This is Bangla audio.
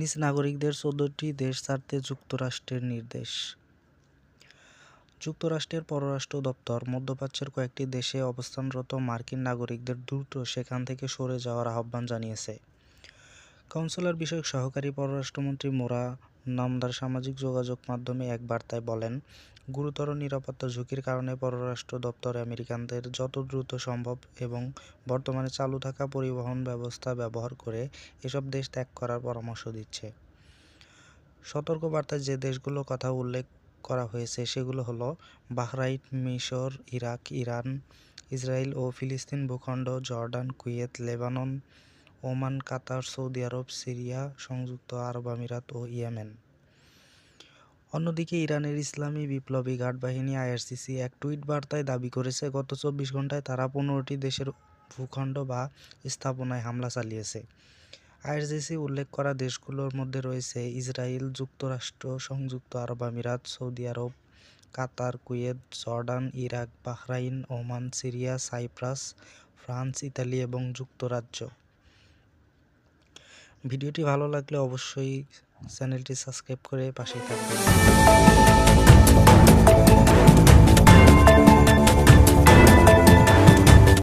নিজ নাগরিকদের ১৪টি দেশ ছাড়তে যুক্তরাষ্ট্রের নির্দেশ। যুক্তরাষ্ট্রের পররাষ্ট্র দপ্তর মধ্যপ্রাচ্যের কয়েকটি দেশে অবস্থানরত মার্কিন নাগরিকদের দ্রুত সেখান থেকে সরে যাওয়ার আহ্বান জানিয়েছে। কাউন্সিলর বিষয়ক সহকারী পররাষ্ট্রমন্ত্রী মোরা নামদার সামাজিক যোগাযোগ মাধ্যমে এক বার্তায় বলেন, গুরুতর নিরাপত্তা ঝুঁকির কারণে পররাষ্ট্র দপ্তর আমেরিকানদের যত দ্রুত সম্ভব এবং বর্তমানে চালু থাকা পরিবহন ব্যবস্থা ব্যবহার করে এসব দেশ ত্যাগ করার পরামর্শ দিচ্ছে। সতর্কবার্তায় যে দেশগুলোর কথা উল্লেখ করা হয়েছে সেগুলো হলো বাহরাইন, মিশর, ইরাক, ইরান, ইসরায়েল ও ফিলিস্তিন ভূখণ্ড, জর্ডান, কুয়েত, লেবানন, ওমান, কাতার, সৌদি আরব, সিরিয়া, সংযুক্ত আরব আমিরাত ও ইয়েমেন। অন্যদিকে ইরানের ইসলামী বিপ্লবী গার্ড বাহিনী আইআরজিসি এক টুইট বার্তায় দাবি করেছে, গত ২৪ ঘন্টায় তারা ১৫টি দেশের ভূখণ্ড বা স্থাপনায় হামলা চালিয়েছে। আইআরজিসি উল্লেখ করা দেশগুলোর মধ্যে রয়েছে ইসরায়েল, যুক্তরাষ্ট্র, সংযুক্ত আরব আমিরাত, সৌদি আরব, Qatar, Kuwait, Jordan, Iraq, Bahrain, Oman, Syria, Cyprus, France, Italy এবং যুক্তরাজ্য। ভিডিওটি ভালো লাগলে অবশ্যই চ্যানেলটি সাবস্ক্রাইব করে পাশেই থাকবেন।